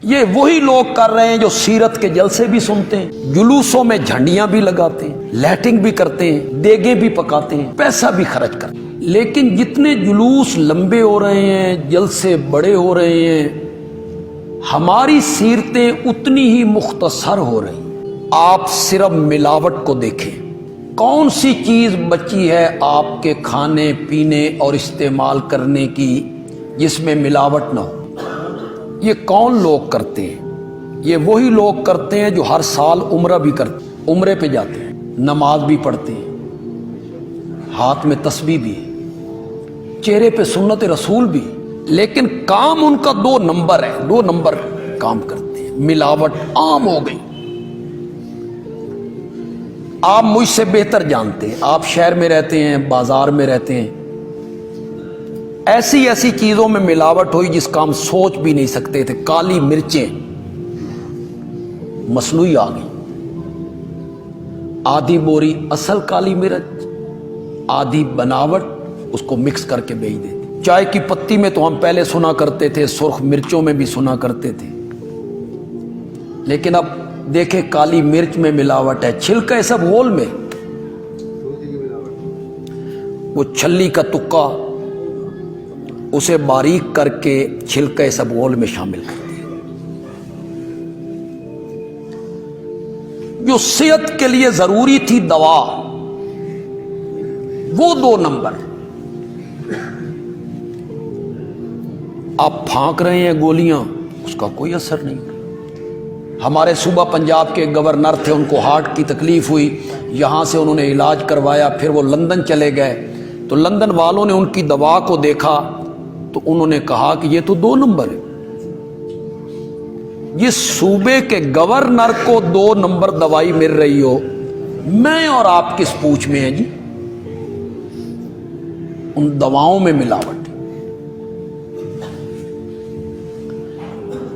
یہ وہی لوگ کر رہے ہیں جو سیرت کے جلسے بھی سنتے ہیں، جلوسوں میں جھنڈیاں بھی لگاتے ہیں، لیٹنگ بھی کرتے ہیں، دیگیں بھی پکاتے ہیں، پیسہ بھی خرچ کرتے ہیں، لیکن جتنے جلوس لمبے ہو رہے ہیں، جلسے بڑے ہو رہے ہیں، ہماری سیرتیں اتنی ہی مختصر ہو رہی ہیں۔ آپ صرف ملاوٹ کو دیکھیں، کون سی چیز بچی ہے آپ کے کھانے پینے اور استعمال کرنے کی جس میں ملاوٹ نہ ہو؟ یہ کون لوگ کرتے ہیں؟ یہ وہی لوگ کرتے ہیں جو ہر سال عمرہ بھی کرتے ہیں، عمرے پہ جاتے ہیں، نماز بھی پڑھتے ہیں، ہاتھ میں تسبیح بھی، چہرے پہ سنت رسول بھی، لیکن کام ان کا 2 نمبر ہے، 2 نمبر کام کرتے ہیں۔ ملاوٹ عام ہو گئی۔ آپ مجھ سے بہتر جانتے ہیں، آپ شہر میں رہتے ہیں، بازار میں رہتے ہیں، ایسی ایسی چیزوں میں ملاوٹ ہوئی جس کا ہم سوچ بھی نہیں سکتے تھے۔ کالی مرچیں مصنوعی آ گئی، آدھی بوری اصل کالی مرچ، آدھی بناوٹ، اس کو مکس کر کے بیچ دیتے۔ چائے کی پتی میں تو ہم پہلے سنا کرتے تھے، سرخ مرچوں میں بھی سنا کرتے تھے، لیکن اب دیکھیں کالی مرچ میں ملاوٹ ہے، چھلکے سب گول میں، وہ چھلی کا تکا اسے باریک کر کے چھلکے سب گول میں شامل کر دیا۔ جو صحت کے لیے ضروری تھی دوا، وہ 2 نمبر آپ پھانک رہے ہیں گولیاں، اس کا کوئی اثر نہیں۔ ہمارے صوبہ پنجاب کے گورنر تھے، ان کو ہارٹ کی تکلیف ہوئی، یہاں سے انہوں نے علاج کروایا، پھر وہ لندن چلے گئے، تو لندن والوں نے ان کی دوا کو دیکھا تو انہوں نے کہا کہ یہ تو 2 نمبر ہے۔ جس صوبے کے گورنر کو 2 نمبر دوائی مل رہی ہو، میں اور آپ کس پوچھ میں ہیں جی؟ ان دواؤں میں ملاوٹ۔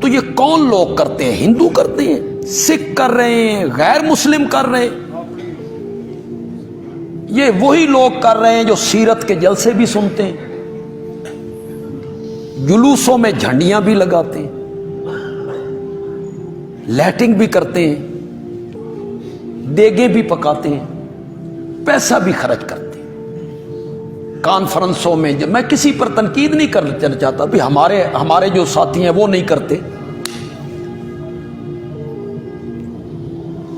تو یہ کون لوگ کرتے ہیں؟ ہندو کرتے ہیں، سکھ کر رہے ہیں، غیر مسلم کر رہے ہیں۔ یہ وہی لوگ کر رہے ہیں جو سیرت کے جلسے بھی سنتے ہیں، جلوسوں میں جھنڈیاں بھی لگاتے ہیں، لیٹنگ بھی کرتے ہیں، دیگیں بھی پکاتے ہیں، پیسہ بھی خرچ کرتے ہیں۔ کانفرنسوں میں میں کسی پر تنقید نہیں کرنا چاہتا، بھی ہمارے جو ساتھی ہیں وہ نہیں کرتے۔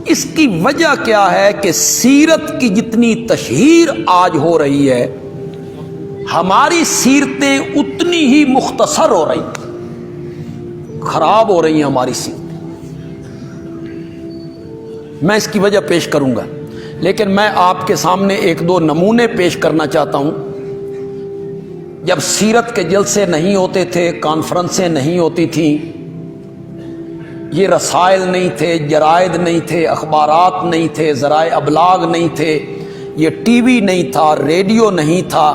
اس کی وجہ کیا ہے کہ سیرت کی جتنی تشہیر آج ہو رہی ہے، ہماری سیرتیں اتنی ہی مختصر ہو رہی ہیں، خراب ہو رہی ہیں ہماری سیرتیں۔ میں اس کی وجہ پیش کروں گا، لیکن میں آپ کے سامنے 1-2 نمونے پیش کرنا چاہتا ہوں۔ جب سیرت کے جلسے نہیں ہوتے تھے، کانفرنسیں نہیں ہوتی تھیں، یہ رسائل نہیں تھے، جرائد نہیں تھے، اخبارات نہیں تھے، ذرائع ابلاغ نہیں تھے، یہ ٹی وی نہیں تھا، ریڈیو نہیں تھا،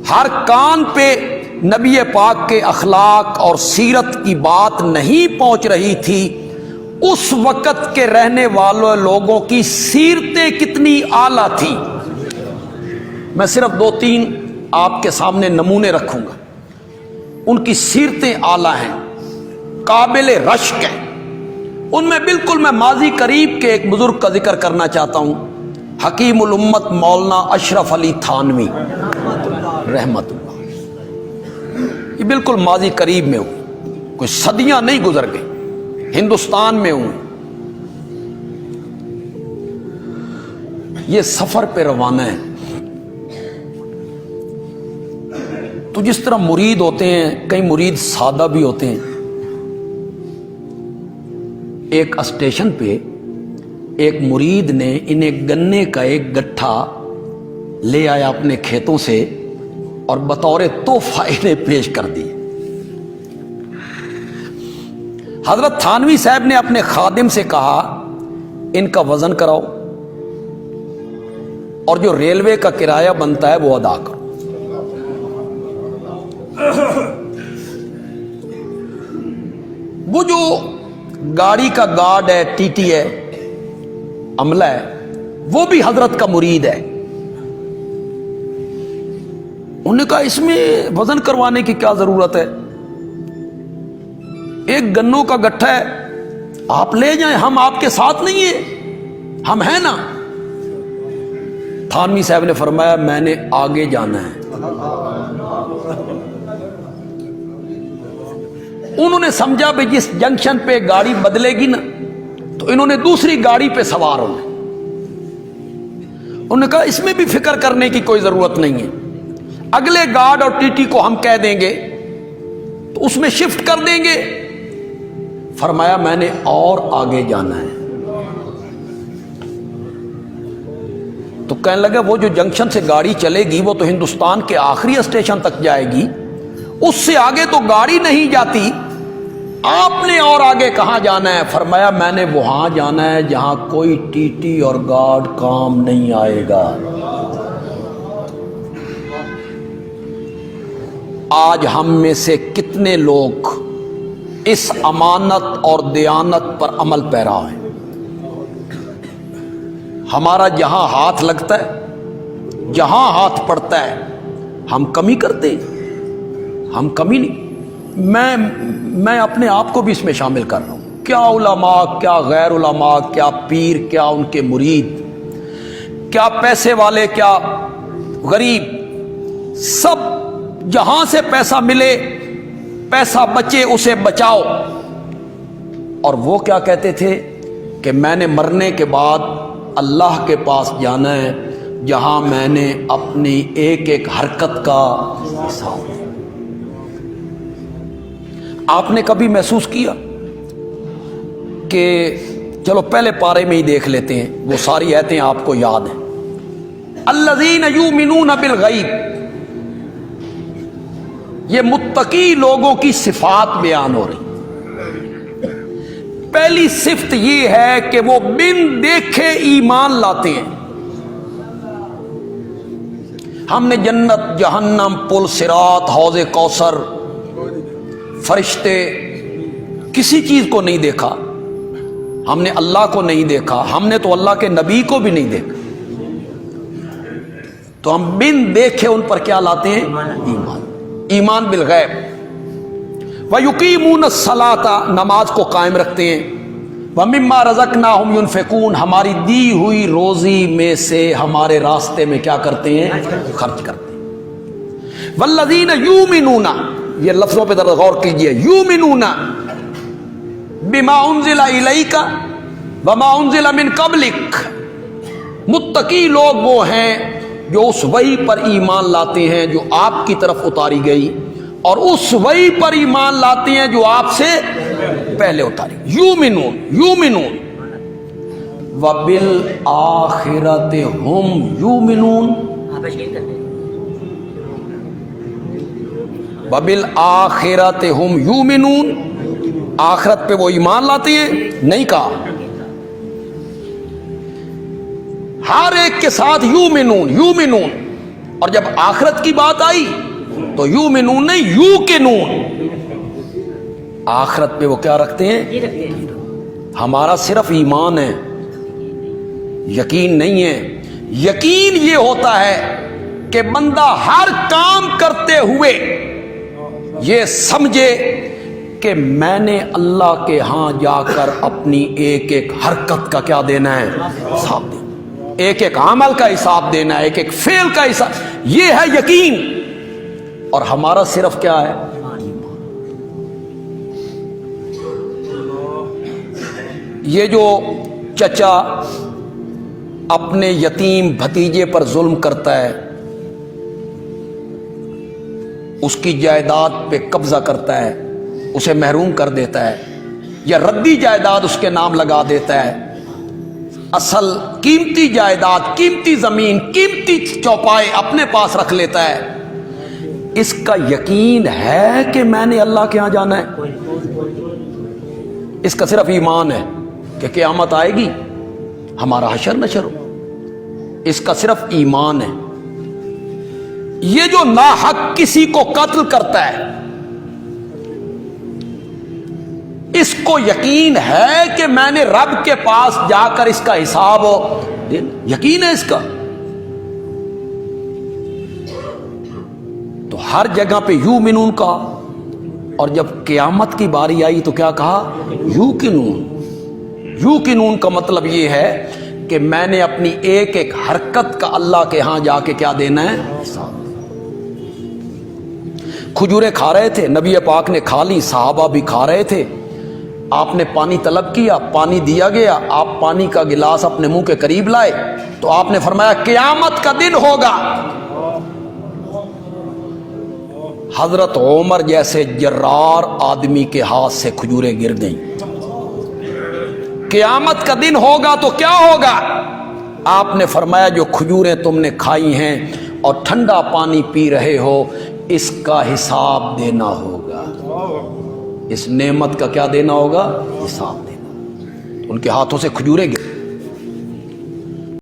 ہر کان پہ نبی پاک کے اخلاق اور سیرت کی بات نہیں پہنچ رہی تھی، اس وقت کے رہنے والوں لوگوں کی سیرتیں کتنی اعلیٰ تھیں۔ میں صرف 2-3 آپ کے سامنے نمونے رکھوں گا، ان کی سیرتیں اعلیٰ ہیں، قابل رشک ہیں۔ ان میں بالکل میں ماضی قریب کے ایک بزرگ کا ذکر کرنا چاہتا ہوں، حکیم الامت مولانا اشرف علی تھانوی رحمت اللہ۔ یہ بالکل ماضی قریب میں ہوں، کوئی صدیاں نہیں گزر گئی، ہندوستان میں ہوں۔ یہ سفر پہ روانہ ہے۔ تو جس طرح مرید ہوتے ہیں، کئی مرید سادہ بھی ہوتے ہیں۔ ایک اسٹیشن پہ ایک مرید نے انہیں گنے کا ایک گٹھا لے آیا اپنے کھیتوں سے اور بطور تحفہ انہیں پیش کر دی۔ حضرت تھانوی صاحب نے اپنے خادم سے کہا ان کا وزن کراؤ اور جو ریلوے کا کرایہ بنتا ہے وہ ادا کرو۔ وہ جو گاڑی کا گارڈ ہے، ٹی ٹی ہے، عملہ ہے، وہ بھی حضرت کا مرید ہے۔ انہوں نے کہا اس میں وزن کروانے کی کیا ضرورت ہے؟ ایک گنوں کا گٹھا ہے، آپ لے جائیں، ہم آپ کے ساتھ نہیں ہیں، ہم ہیں نا۔ تھانوی صاحب نے فرمایا میں نے آگے جانا ہے۔ انہوں نے سمجھا بھی جس جنکشن پہ گاڑی بدلے گی نا تو انہوں نے دوسری گاڑی پہ سوار ہونا۔ انہوں نے کہا اس میں بھی فکر کرنے کی کوئی ضرورت نہیں ہے، اگلے گارڈ اور ٹی ٹی کو ہم کہہ دیں گے تو اس میں شفٹ کر دیں گے۔ فرمایا میں نے اور آگے جانا ہے۔ تو کہنے لگا وہ جو جنکشن سے گاڑی چلے گی وہ تو ہندوستان کے آخری اسٹیشن تک جائے گی، اس سے آگے تو گاڑی نہیں جاتی، آپ نے اور آگے کہاں جانا ہے؟ فرمایا میں نے وہاں جانا ہے جہاں کوئی ٹی ٹی اور گارڈ کام نہیں آئے گا۔ آج ہم میں سے کتنے لوگ اس امانت اور دیانت پر عمل پیرا ہیں؟ ہمارا جہاں ہاتھ لگتا ہے، جہاں ہاتھ پڑتا ہے، ہم کمی کرتے ہیں، ہم کمی نہیں۔ میں اپنے آپ کو بھی اس میں شامل کر رہا ہوں۔ کیا علماء، کیا غیر علماء، کیا پیر، کیا ان کے مرید، کیا پیسے والے، کیا غریب، سب جہاں سے پیسہ ملے، پیسہ بچے اسے بچاؤ۔ اور وہ کیا کہتے تھے کہ میں نے مرنے کے بعد اللہ کے پاس جانا ہے جہاں میں نے اپنی ایک ایک حرکت کا حساب۔ آپ نے کبھی محسوس کیا کہ چلو پہلے پارے میں ہی دیکھ لیتے ہیں، وہ ساری آیتیں آپ کو یاد ہیں۔ الذین یؤمنون بالغیب، یہ متقی لوگوں کی صفات بیان ہو رہی۔ پہلی صفت یہ ہے کہ وہ بن دیکھے ایمان لاتے ہیں۔ ہم نے جنت، جہنم، پل صراط، حوض کوثر، فرشتے، کسی چیز کو نہیں دیکھا، ہم نے اللہ کو نہیں دیکھا، ہم نے تو اللہ کے نبی کو بھی نہیں دیکھا، تو ہم بن دیکھے ان پر کیا لاتے ہیں؟ ایمان بالغیب۔ وَيُقِيمُونَ الصَّلَاةَ، نماز کو قائم رکھتے ہیں۔ وَمِمَّا رَزَقْنَاهُمْ يُنْفِقُونَ، ہماری دی ہوئی روزی میں سے ہمارے راستے میں کیا کرتے ہیں؟ خرچ کرتے ہیں۔ وَالَّذِينَ يُؤْمِنُونَ، یہ لفظوں پہ ذرا غور کیجئے، یؤمنون بما انزل الیک وما انزل من قبلک، متقی لوگ وہ ہیں جو اس وحی پر ایمان لاتے ہیں جو آپ کی طرف اتاری گئی، اور اس وحی پر ایمان لاتے ہیں جو آپ سے پہلے اتاری۔ یؤمنون وبالآخرۃ ہم یؤمنون، وبالآخرۃ ہم یؤمنون، آخرت پہ وہ ایمان لاتے ہیں؟ نہیں کہا، ہر ایک کے ساتھ یؤمنون، اور جب آخرت کی بات آئی تو یؤمنون نہیں، یوقنون، آخرت پہ وہ کیا رکھتے ہیں؟ ہمارا صرف ایمان ہے، یقین نہیں ہے۔ یقین یہ ہوتا ہے کہ بندہ ہر کام کرتے ہوئے یہ سمجھے کہ میں نے اللہ کے ہاں جا کر اپنی ایک ایک حرکت کا کیا دینا ہے؟ حساب دینا، ایک ایک عمل کا حساب دینا ہے، ایک ایک فعل کا حساب، یہ ہے یقین۔ اور ہمارا صرف کیا ہے؟ یہ جو چچا اپنے یتیم بھتیجے پر ظلم کرتا ہے، اس کی جائیداد پہ قبضہ کرتا ہے، اسے محروم کر دیتا ہے، یا ردی جائیداد اس کے نام لگا دیتا ہے، اصل قیمتی جائیداد، قیمتی زمین، قیمتی چوپائے اپنے پاس رکھ لیتا ہے، اس کا یقین ہے کہ میں نے اللہ کے ہاں جانا ہے؟ اس کا صرف ایمان ہے کہ قیامت آئے گی، ہمارا حشر نشر ہو، اس کا صرف ایمان ہے۔ یہ جو ناحق کسی کو قتل کرتا ہے، اس کو یقین ہے کہ میں نے رب کے پاس جا کر اس کا حساب دینا، یقین ہے اس کا، تو ہر جگہ پہ یؤمنون کا، اور جب قیامت کی باری آئی تو کیا کہا؟ یوقنون۔ یوقنون کا مطلب یہ ہے کہ میں نے اپنی ایک ایک حرکت کا اللہ کے ہاں جا کے کیا دینا ہے؟ حساب۔ کھجوریں کھا رہے تھے، نبی پاک نے کھا لی، صحابہ بھی کھا رہے تھے، آپ نے پانی طلب کیا، پانی دیا گیا، آپ پانی کا گلاس اپنے منہ کے قریب لائے تو آپ نے فرمایا قیامت کا دن ہوگا، حضرت عمر جیسے جرار آدمی کے ہاتھ سے کھجوریں گر گئیں۔ قیامت کا دن ہوگا تو کیا ہوگا؟ آپ نے فرمایا جو کھجوریں تم نے کھائی ہیں اور ٹھنڈا پانی پی رہے ہو، اس کا حساب دینا ہوگا، اس نعمت کا کیا دینا ہوگا؟ حساب دینا۔ ان کے ہاتھوں سے کھجوریں گر